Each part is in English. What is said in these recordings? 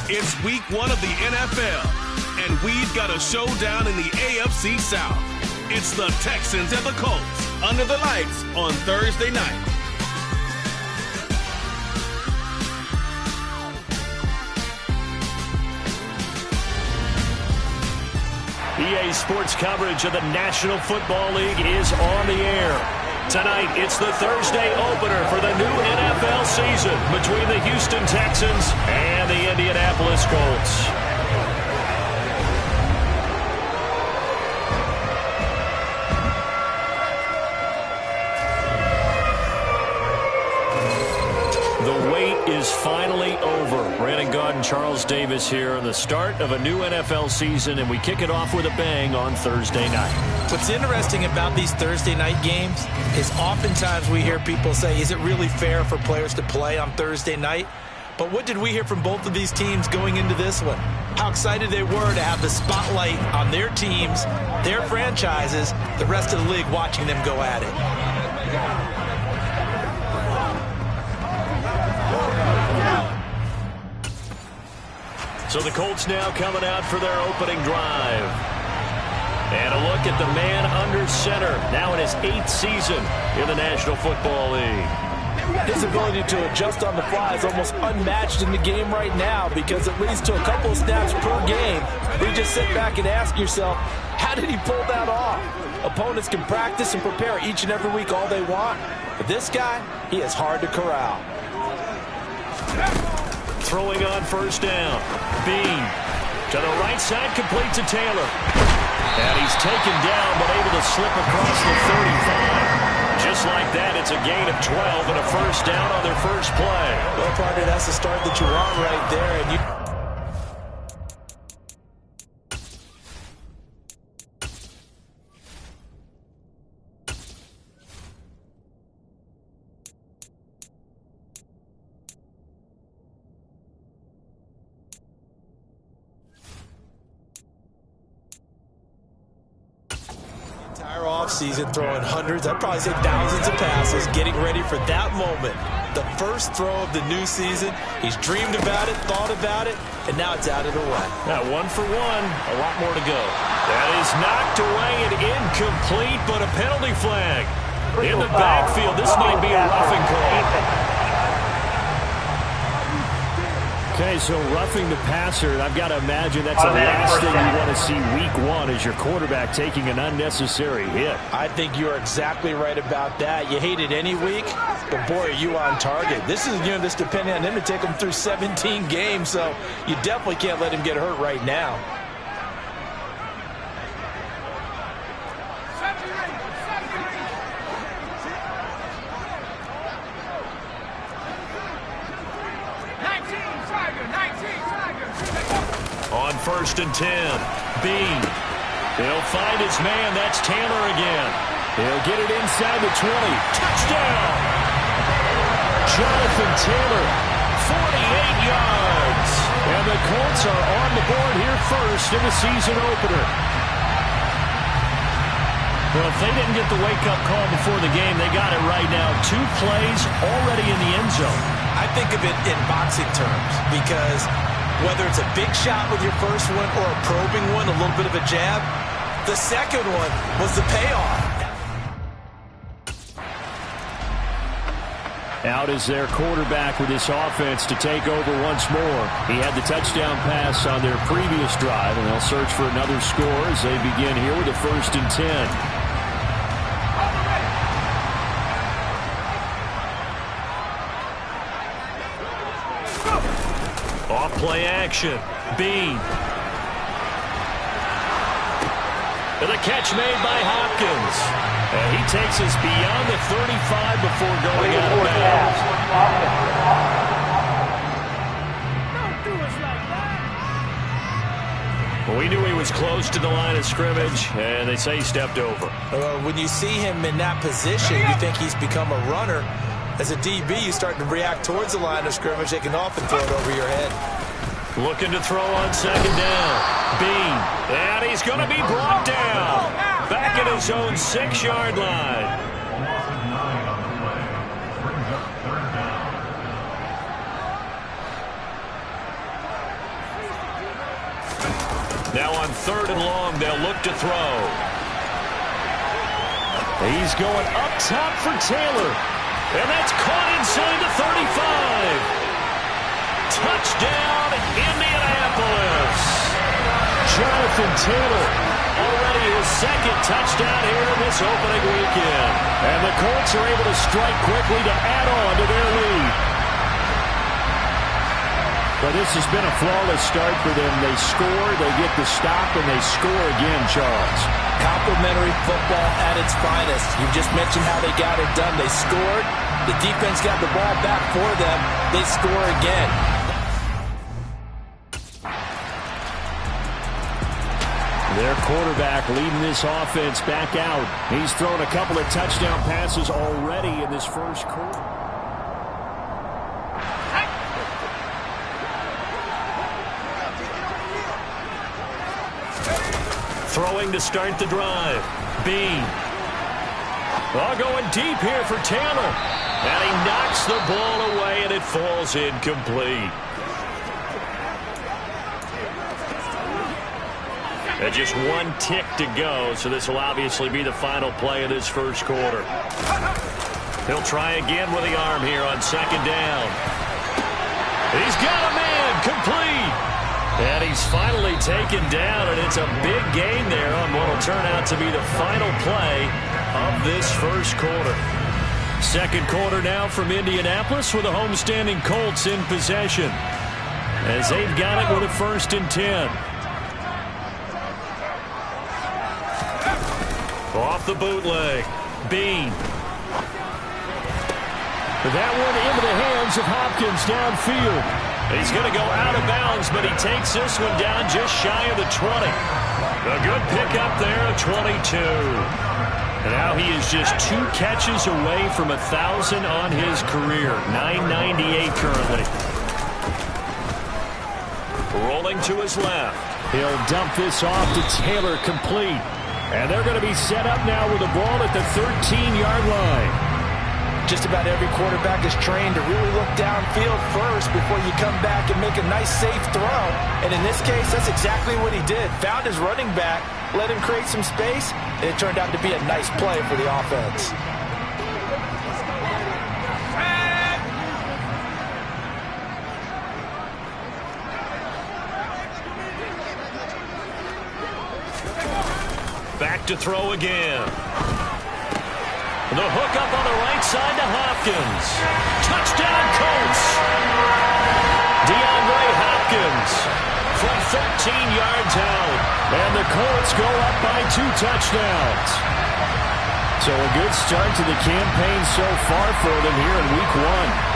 It's week 1 of the NFL, and we've got a showdown in the AFC South. It's the Texans and the Colts under the lights on Thursday night. EA Sports coverage of the National Football League is on the air. Tonight, it's the Thursday opener for the new NFL season between the Houston Texans and the Indianapolis Colts. The wait is finally over. Brandon Gaudin, Charles Davis here on the start of a new NFL season, and we kick it off with a bang on Thursday night. What's interesting about these Thursday night games is oftentimes we hear people say, is it really fair for players to play on Thursday night? But what did we hear from both of these teams going into this one? How excited they were to have the spotlight on their teams, their franchises, the rest of the league watching them go at it. So the Colts now coming out for their opening drive. And a look at the man under center, now in his 8th season in the National Football League. His ability to adjust on the fly is almost unmatched in the game right now, because it leads to a couple of snaps per game where you just sit back and ask yourself, how did he pull that off? Opponents can practice and prepare each and every week all they want, but this guy, he is hard to corral. Throwing on first down. Bean to the right side, complete to Taylor. And he's taken down, but able to slip across the 35. Just like that, it's a gain of 12 and a first down on their first play. Well, partner, that's the start that you want right there. And you season throwing hundreds, I'd probably say thousands of passes, getting ready for that moment. The first throw of the new season. He's dreamed about it, thought about it, and now it's out of the way. Now 1 for 1, a lot more to go. That is knocked away and incomplete, but a penalty flag. In the backfield, this might be a roughing call. Okay, so roughing the passer, I've got to imagine that's the last thing you want to see week 1 is your quarterback taking an unnecessary hit. I think you're exactly right about that. You hate it any week, but boy, are you on target. This is, this depending on him to take him through 17 games, so you definitely can't let him get hurt right now. On 1st and 10, Bean. He'll find his man. That's Taylor again. He'll get it inside the 20. Touchdown! Jonathan Taylor, 48 yards. And the Colts are on the board here first in the season opener. Well, if they didn't get the wake-up call before the game, they got it right now. 2 plays already in the end zone. I think of it in boxing terms, because whether it's a big shot with your first one or a probing one, a little bit of a jab, the second one was the payoff. Out is their quarterback with this offense to take over once more. He had the touchdown pass on their previous drive, and they'll search for another score as they begin here with a 1st and 10. Off-play action. Bean. And the catch made by Hopkins. And he takes us beyond the 35 before going out of bounds. Don't do us like that. Well, we knew he was close to the line of scrimmage, and they say he stepped over. When you see him in that position, you think he's become a runner. As a DB, you start to react towards the line of scrimmage. They can often throw it over your head. Looking to throw on 2nd down. Bean. And he's going to be brought down. Back at his own 6-yard line. Now on 3rd and long, they'll look to throw. He's going up top for Taylor. And that's caught inside the 35. Touchdown, Indianapolis. Jonathan Taylor, already his 2nd touchdown here in this opening weekend. And the Colts are able to strike quickly to add on to their lead. But this has been a flawless start for them. They score, they get the stop, and they score again, Charles. Complimentary football at its finest. You just mentioned how they got it done. They scored. The defense got the ball back for them. They score again. Their quarterback leading this offense back out. He's thrown a couple of touchdown passes already in this first quarter. Throwing to start the drive. Bean. Going deep here for Taylor. And he knocks the ball away, and it falls incomplete. And just 1 tick to go, so this will obviously be the final play of this first quarter. He'll try again with the arm here on 2nd down. He's got a man, complete. And he's finally taken down, and it's a big gain there on what will turn out to be the final play of this first quarter. Second quarter now from Indianapolis with the homestanding Colts in possession, as they've got it with a 1st and 10. Off the bootleg. Bean. That one into the hands of Hopkins downfield. He's going to go out of bounds, but he takes this one down just shy of the 20. A good pickup there of 22. And now he is just 2 catches away from 1,000 on his career. 998 currently. Rolling to his left. He'll dump this off to Taylor, complete. And they're going to be set up now with the ball at the 13-yard line. Just about every quarterback is trained to really look downfield first before you come back and make a nice, safe throw. And in this case, that's exactly what he did. Found his running back, let him create some space, and it turned out to be a nice play for the offense. Back to throw again. The hook up on the right side to Hopkins. Touchdown, Colts. DeAndre Hopkins from 13 yards out. And the Colts go up by 2 touchdowns. So a good start to the campaign so far for them here in Week 1.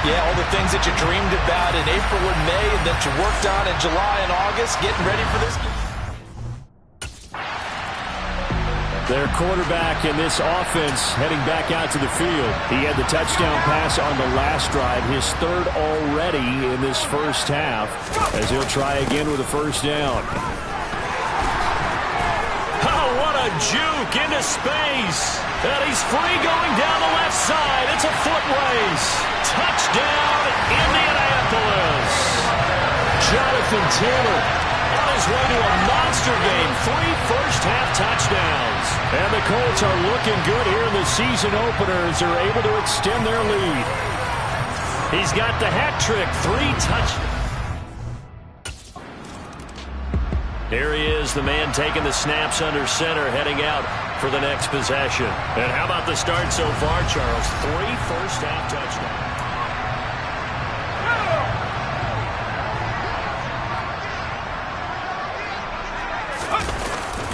Yeah, all the things that you dreamed about in April and May and that you worked on in July and August, getting ready for this game. Their quarterback in this offense heading back out to the field. He had the touchdown pass on the last drive, his 3rd already in this first half, as he'll try again with a 1st down. Oh, what a juke into space. And he's free going down the left side. It's a foot race. Touchdown, Indianapolis. Jonathan Taylor on his way to a monster game. 3 first-half touchdowns. And the Colts are looking good here in the season opener as they're able to extend their lead. He's got the hat trick, 3 touchdowns. Here he is, the man taking the snaps under center, heading out for the next possession. And how about the start so far, Charles? 3 first-half touchdowns.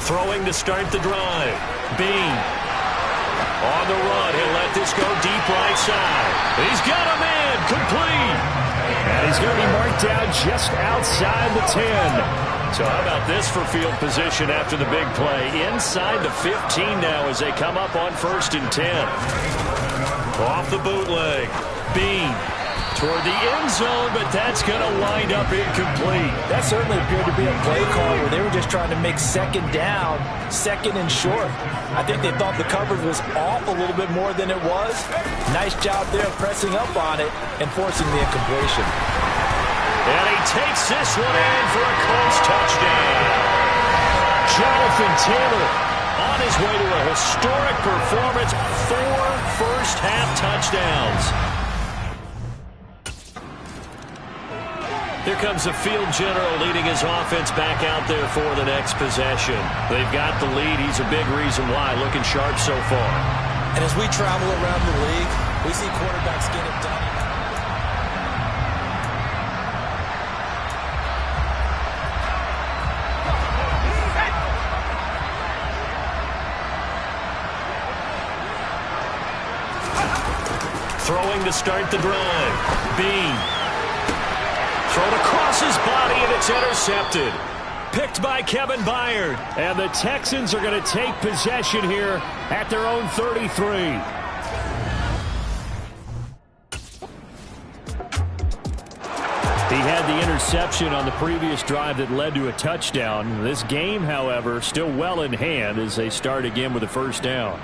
Throwing to start the drive. Bean. On the run. He'll let this go deep right side. He's got a man. Complete. And he's going to be marked down just outside the 10. So how about this for field position after the big play? Inside the 15 now as they come up on 1st and 10. Off the bootleg. Bean. Toward the end zone, but that's going to wind up incomplete. That certainly appeared to be a play call where they were just trying to make 2nd down, 2nd and short. I think they thought the coverage was off a little bit more than it was. Nice job there pressing up on it and forcing the incompletion. And he takes this one in for a Colts touchdown. Jonathan Taylor on his way to a historic performance, 4 first-half touchdowns. Here comes the field general leading his offense back out there for the next possession. They've got the lead. He's a big reason why, looking sharp so far. And as we travel around the league, we see quarterbacks get it done. Throwing to start the drive. Bean. Thrown across his body, and it's intercepted. Picked by Kevin Byard. And the Texans are going to take possession here at their own 33. He had the interception on the previous drive that led to a touchdown. This game, however, still well in hand as they start again with a first down.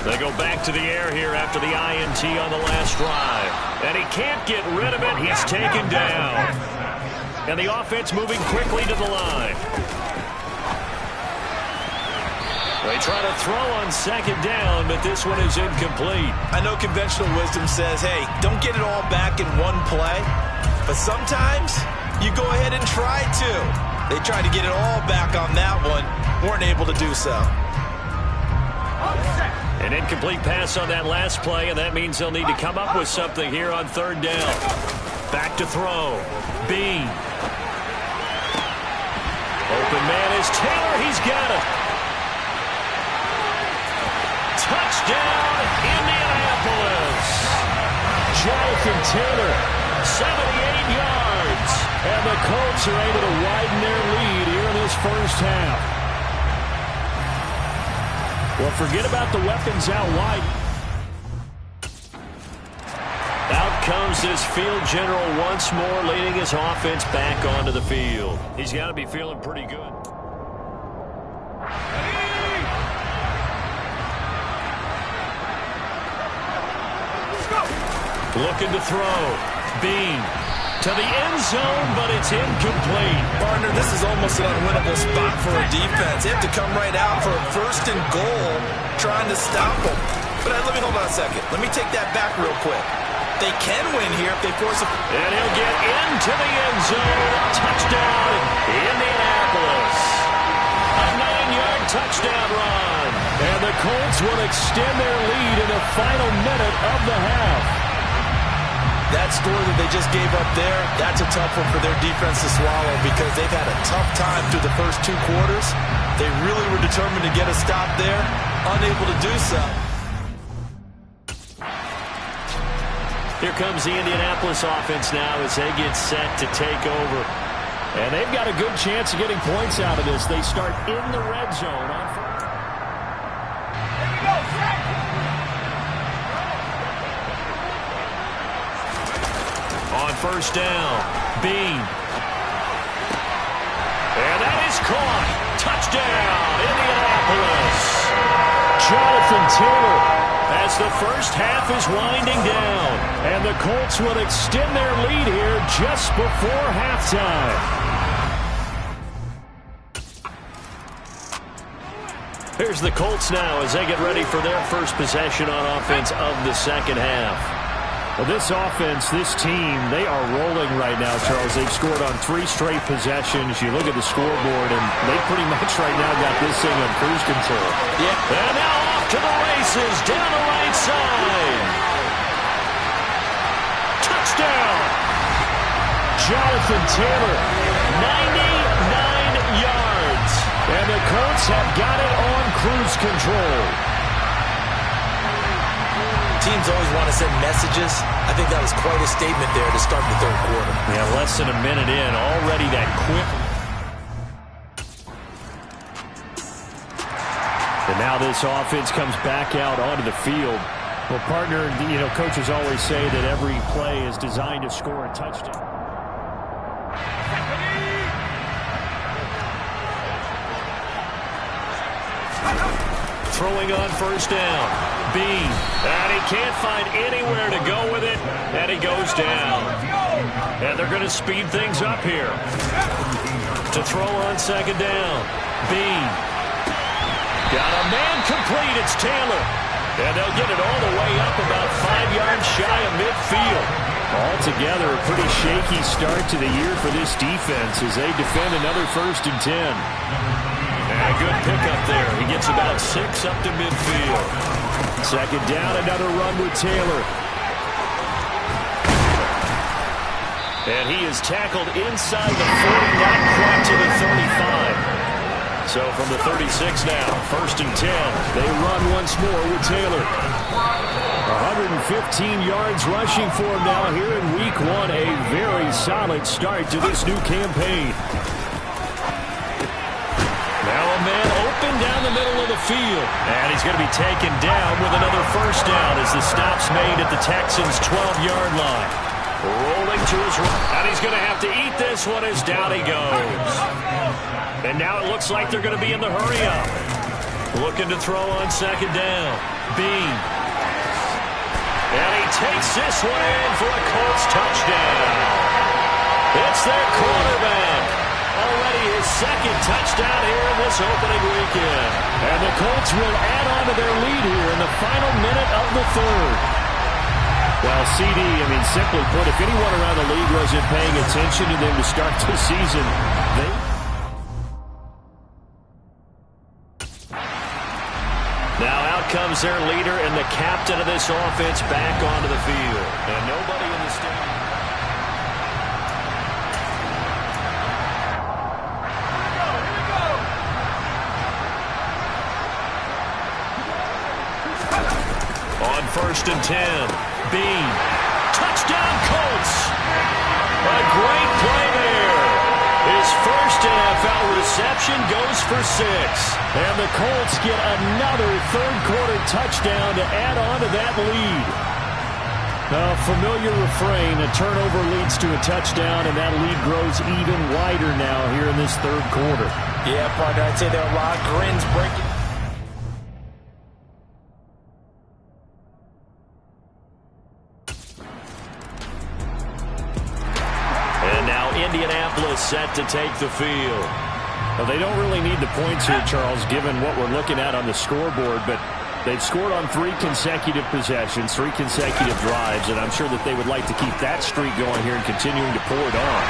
They go back to the air here after the INT on the last drive. And he can't get rid of it. He's taken down. And the offense moving quickly to the line. They try to throw on second down, but this one is incomplete. I know conventional wisdom says, hey, don't get it all back in one play. But sometimes you go ahead and try to. They tried to get it all back on that one. Weren't able to do so. An incomplete pass on that last play, and that means they'll need to come up with something here on third down. Back to throw. Bean. Open man is Taylor. He's got it. Touchdown, Indianapolis. Jonathan Taylor, 78 yards. And the Colts are able to widen their lead here in this first half. Well, forget about the weapons out wide. Out comes this field general once more, leading his offense back onto the field. He's got to be feeling pretty good. Looking to throw. Bean. To the end zone, but it's incomplete. Partner, this is almost an unwinnable spot for a defense. They have to come right out for a first and goal, trying to stop them. But let me hold on a second. Let me take that back real quick. They can win here if they force a... And he'll get into the end zone. Touchdown, Indianapolis. A 9-yard touchdown run. And the Colts will extend their lead in the final minute of the half. That score that they just gave up there, that's a tough one for their defense to swallow because they've had a tough time through the first 2 quarters. They really were determined to get a stop there, unable to do so. Here comes the Indianapolis offense now as they get set to take over. And they've got a good chance of getting points out of this. They start in the red zone. On first down, Bean. And that is caught. Touchdown, Indianapolis. Jonathan Taylor as the first half is winding down. And the Colts will extend their lead here just before halftime. Here's the Colts now as they get ready for their first possession on offense of the second half. Well, this offense, this team, they are rolling right now, Charles. They've scored on 3 straight possessions. You look at the scoreboard, and they pretty much right now got this thing on cruise control. Yeah. And now off to the races, down the right side. Touchdown. Jonathan Taylor, 99 yards. And the Colts have got it on cruise control. Teams always want to send messages. I think that was quite a statement there to start the third quarter. Yeah, less than a minute in, already that quick. And now this offense comes back out onto the field. Well, partner, coaches always say that every play is designed to score a touchdown. throwing on first down. Bean. And he can't find anywhere to go with it. And he goes down. And they're going to speed things up here. To throw on second down. Bean. Got a man complete. It's Taylor. And they'll get it all the way up about 5 yards shy of midfield. Altogether, a pretty shaky start to the year for this defense as they defend another 1st and 10. And a good pickup there. He gets about 6 up to midfield. Second down, another run with Taylor. And he is tackled inside the 40, not quite to the 35. So from the 36 now, 1st and 10. They run once more with Taylor. 115 yards rushing for him now here in week 1. A very solid start to this new campaign. Now a man open down the middle of the field. And he's going to be taken down with another first down as the stop's made at the Texans' 12-yard line. Rolling to his right. And he's going to have to eat this one as down he goes. And now it looks like they're going to be in the hurry-up. Looking to throw on second down. Bean. And he takes this one in for a Colts touchdown. It's their quarterback. Already his 2nd touchdown here in this opening weekend. And the Colts will add on to their lead here in the final minute of the 3rd. Well, CD, simply put, if anyone around the league wasn't paying attention to them to start the season, Now out comes their leader and the captain of this offense back onto the field. And nobody in the stadium. On 1st and 10. Bean. Touchdown, Colts. A great play there. His first NFL reception goes for 6. And the Colts get another 3rd-quarter touchdown to add on to that lead. A familiar refrain, a turnover leads to a touchdown, and that lead grows even wider now here in this 3rd quarter. Yeah, partner, I'd say there are a lot of grins breaking. Indianapolis set to take the field. Well, they don't really need the points here, Charles, given what we're looking at on the scoreboard, but they've scored on 3 consecutive possessions, 3 consecutive drives, and I'm sure that they would like to keep that streak going here and continuing to pour it on.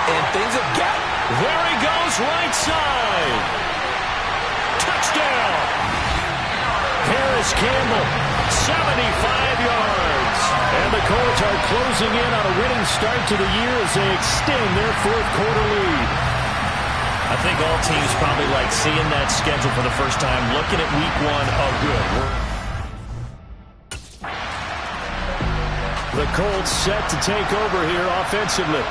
And things have got... There he goes, right side. Touchdown. Harris Campbell, 75 yards. And the Colts are closing in on a winning start to the year as they extend their 4th-quarter lead. I think all teams probably like seeing that schedule for the first time, looking at week 1. Oh, good. The Colts set to take over here offensively.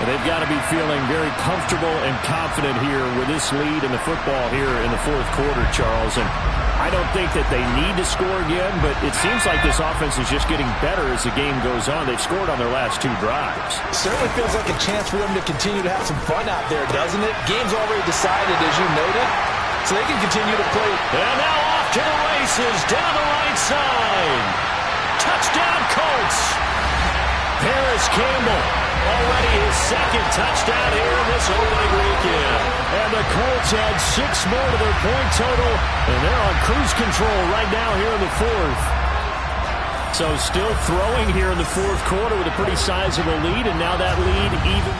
And they've got to be feeling very comfortable and confident here with this lead in the football here in the 4th quarter, Charles. And I don't think that they need to score again, but it seems like this offense is just getting better as the game goes on. They've scored on their last 2 drives. Certainly feels like a chance for them to continue to have some fun out there, doesn't it? Game's already decided, as you noted, so they can continue to play. And now off to the races, down the right side. Touchdown, Colts. Harris Campbell, already his 2nd touchdown here in this opening weekend. And the Colts add 6 more to their point total, and they're on cruise control right now here in the 4th. So still throwing here in the 4th quarter with a pretty sizable lead, and now that lead even.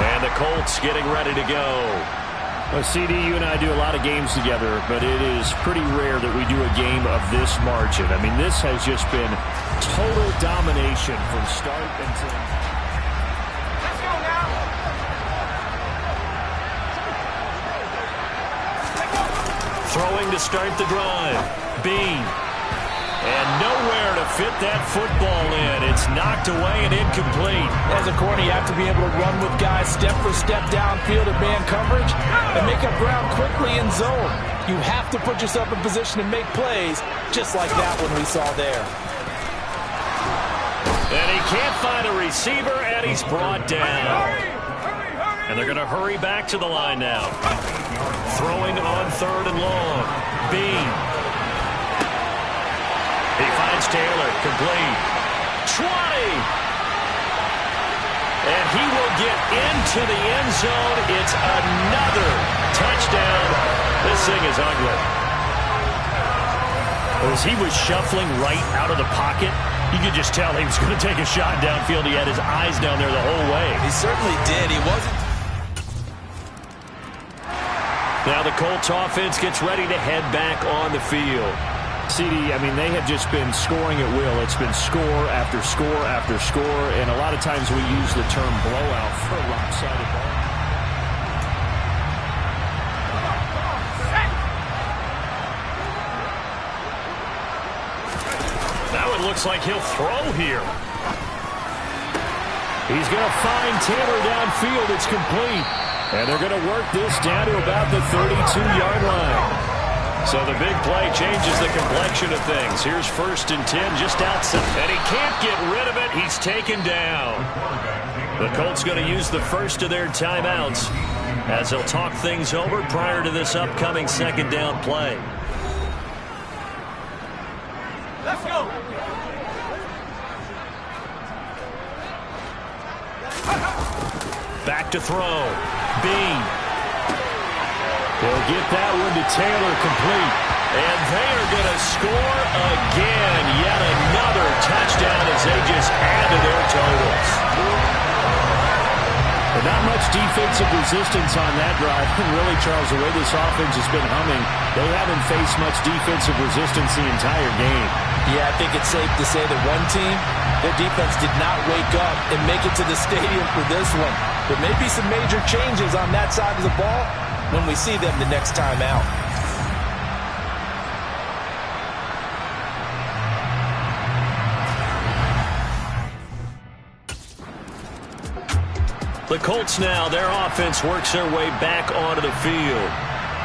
And the Colts getting ready to go. Well, CD, you and I do a lot of games together, but it is pretty rare that we do a game of this margin. This has just been total domination from start until... Let's go now. Throwing to start the drive. Bean. And nowhere to fit that football in. It's knocked away and incomplete. As a corner, you have to be able to run with guys step for step downfield in man coverage and make up ground quickly in zone. You have to put yourself in position to make plays, just like that one we saw there. And he can't find a receiver, and he's brought down. Hurry, hurry, hurry. And they're going to hurry back to the line now. Throwing on 3rd and long. Bean. He finds Taylor. Complete. 20. And he will get into the end zone. It's another touchdown. This thing is ugly. As he was shuffling right out of the pocket, you could just tell he was going to take a shot downfield. He had his eyes down there the whole way. He certainly did. He wasn't. Now the Colts offense gets ready to head back on the field. CD, I mean, they have just been scoring at will. It's been score after score after score, and a lot of times we use the term blowout for a lopsided ball. Now it looks like he'll throw here. He's going to find Taylor downfield. It's complete. And they're going to work this down to about the 32-yard line. So the big play changes the complexion of things. Here's 1st and 10 just outside. And he can't get rid of it. He's taken down. The Colts going to use the first of their timeouts as they'll talk things over prior to this upcoming 2nd down play. Let's go. Back to throw. Bean. They'll get that one to Taylor, complete. And they are going to score again. Yet another touchdown as they just add to their totals. But not much defensive resistance on that drive. And really, Charles, the way this offense has been humming, they haven't faced much defensive resistance the entire game. Yeah, I think it's safe to say that one team, their defense did not wake up and make it to the stadium for this one. There may be some major changes on that side of the ball when we see them the next time out. The Colts now, their offense works their way back onto the field.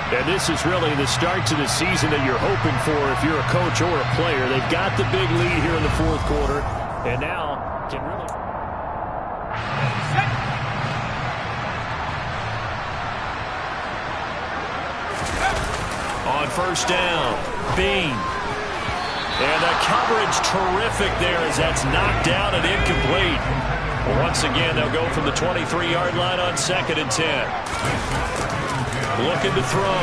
And this is really the start to the season that you're hoping for if you're a coach or a player. They've got the big lead here in the 4th quarter, and now can really... On 1st down, Bean. And the coverage terrific there as that's knocked down and incomplete. Once again, they'll go from the 23-yard line on 2nd and 10. Looking to throw.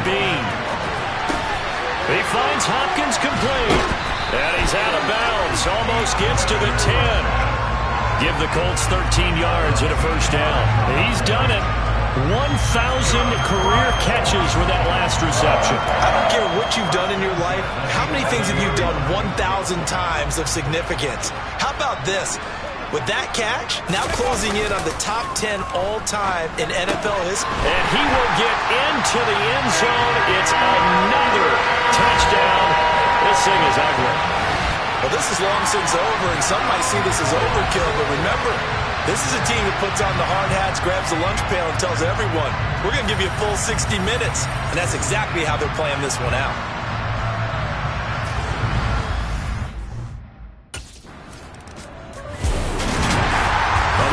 Bean. He finds Hopkins complete. And he's out of bounds. Almost gets to the 10. Give the Colts 13 yards and a 1st down. He's done it. 1,000 career catches with that last reception. I don't care what you've done in your life. How many things have you done 1,000 times of significance? How about this? With that catch, now closing in on the top 10 all-time in NFL history. And he will get into the end zone. It's another touchdown. This thing is ugly. Well, this is long since over, and some might see this as overkill, but remember, this is a team that puts on the hard hats, grabs the lunch pail, and tells everyone, we're going to give you a full 60 minutes. And that's exactly how they're playing this one out.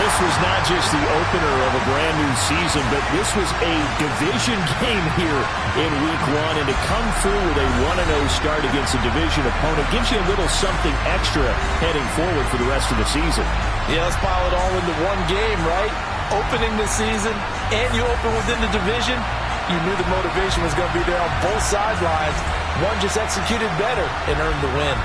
This was not just the opener of a brand new season, but this was a division game here in Week 1. And to come through with a 1-0 start against a division opponent gives you a little something extra heading forward for the rest of the season. Yeah, let's pile it all into one game, right? Opening the season, and you open within the division. You knew the motivation was going to be there on both sidelines. One just executed better and earned the win.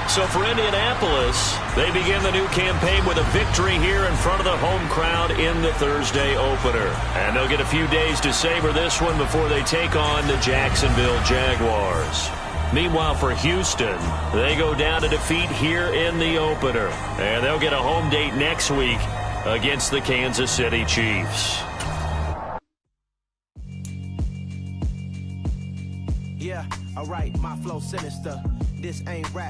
So for Indianapolis, they begin the new campaign with a victory here in front of the home crowd in the Thursday opener. And they'll get a few days to savor this one before they take on the Jacksonville Jaguars. Meanwhile, for Houston, they go down to defeat here in the opener. And they'll get a home date next week against the Kansas City Chiefs. Yeah, alright, my flow sinister. This ain't rap.